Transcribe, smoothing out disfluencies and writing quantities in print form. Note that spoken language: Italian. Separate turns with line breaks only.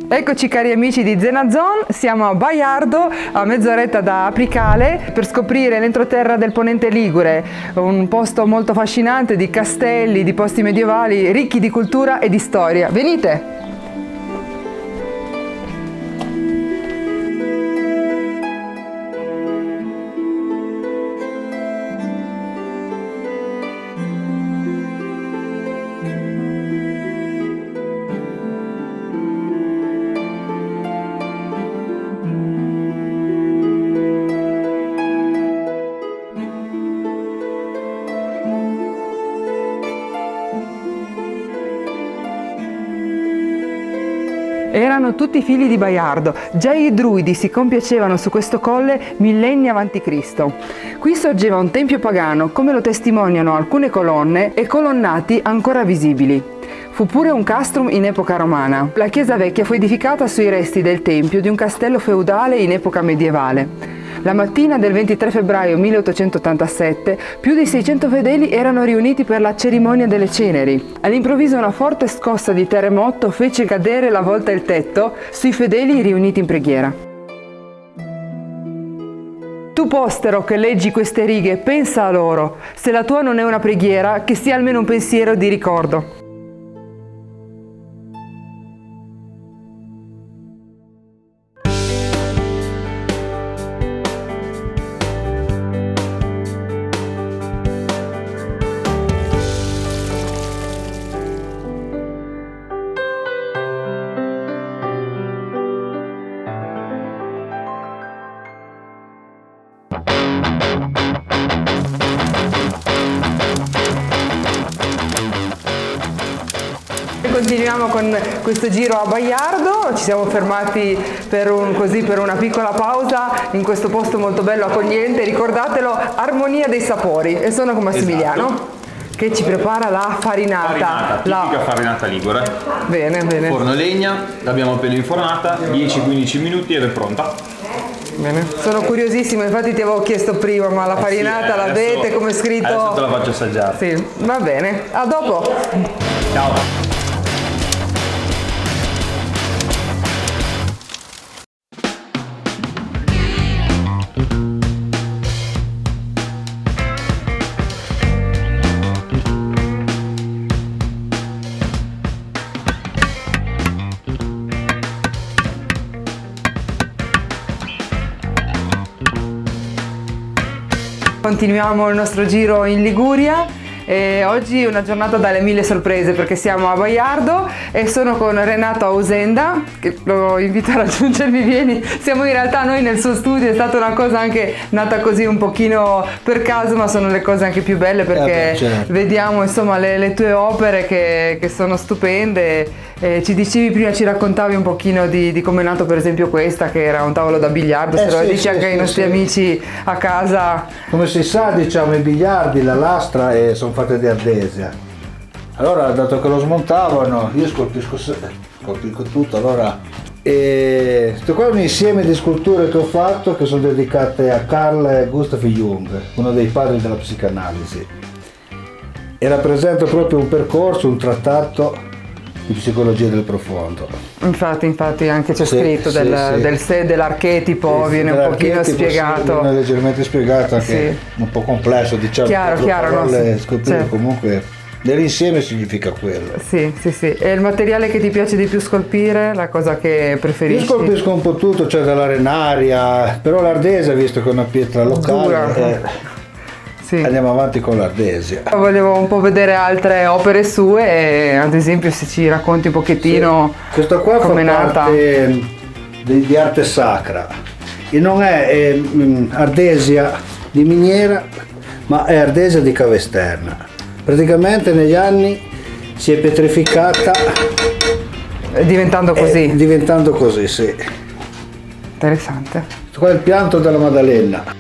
Eccoci cari amici di Zenazon, siamo a Baiardo, a mezz'oretta da Apricale, per scoprire l'entroterra del Ponente Ligure, un posto molto affascinante di castelli, di posti medievali, ricchi di cultura e di storia. Venite! Erano tutti figli di Baiardo, già i druidi si compiacevano su questo colle millenni avanti Cristo. Qui sorgeva un tempio pagano, come lo testimoniano alcune colonne e colonnati ancora visibili. Fu pure un castrum in epoca romana. La chiesa vecchia fu edificata sui resti del tempio di un castello feudale in epoca medievale. La mattina del 23 febbraio 1887 più di 600 fedeli erano riuniti per la cerimonia delle ceneri. All'improvviso una forte scossa di terremoto fece cadere la volta e il tetto sui fedeli riuniti in preghiera. Tu postero che leggi queste righe, pensa a loro. Se la tua non è una preghiera, che sia almeno un pensiero di ricordo. Continuiamo con questo giro a Baiardo, ci siamo fermati per una piccola pausa in questo posto molto bello, accogliente, ricordatelo, armonia dei sapori, e sono con Massimiliano. Esatto. Che ci prepara la farinata.
Tipica farinata ligure.
Bene, bene.
Forno legna, l'abbiamo appena infornata, 10-15 minuti ed è pronta.
Bene, sono curiosissima, infatti ti avevo chiesto prima, ma la farinata l'avete come scritto?
Adesso te la faccio assaggiare.
Sì, va bene, a dopo.
Ciao.
Continuiamo il nostro giro in Liguria e oggi è una giornata dalle mille sorprese perché siamo a Baiardo e sono con Renato Ausenda, che lo invito a raggiungermi, vieni, siamo in realtà noi nel suo studio, è stata una cosa anche nata così un pochino per caso, ma sono le cose anche più belle perché vediamo insomma le tue opere che sono stupende. Ci dicevi prima, ci raccontavi un pochino di come è nato per esempio questa, che era un tavolo da biliardo, se lo dici anche ai nostri amici a casa.
Come si sa, diciamo, i biliardi, la lastra sono fatte di ardesia. Allora, dato che lo smontavano, io scolpisco tutto, allora questo qua è un insieme di sculture che ho fatto che sono dedicate a Carl Gustav Jung, uno dei padri della psicanalisi, e rappresenta proprio un percorso, un trattato di psicologia del profondo.
Infatti anche c'è scritto del sé, dell'archetipo, viene un pochino spiegato.
Viene leggermente spiegato, anche un po' complesso, diciamo.
Chiaro, no?
Scolpire comunque nell'insieme significa quello.
Sì. E il materiale che ti piace di più scolpire, la cosa che preferisci?
Io scolpisco un po' tutto, cioè dall'arenaria, però l'ardesa, visto che è una pietra locale, andiamo avanti con l'ardesia.
Volevo un po' vedere altre opere sue, ad esempio se ci racconti un pochettino
questo qua fa parte di arte sacra e non è ardesia di miniera, ma è ardesia di cava esterna. Praticamente negli anni si è pietrificata
diventando così.
Diventando così, sì.
Interessante.
Questo qua è il pianto della Maddalena.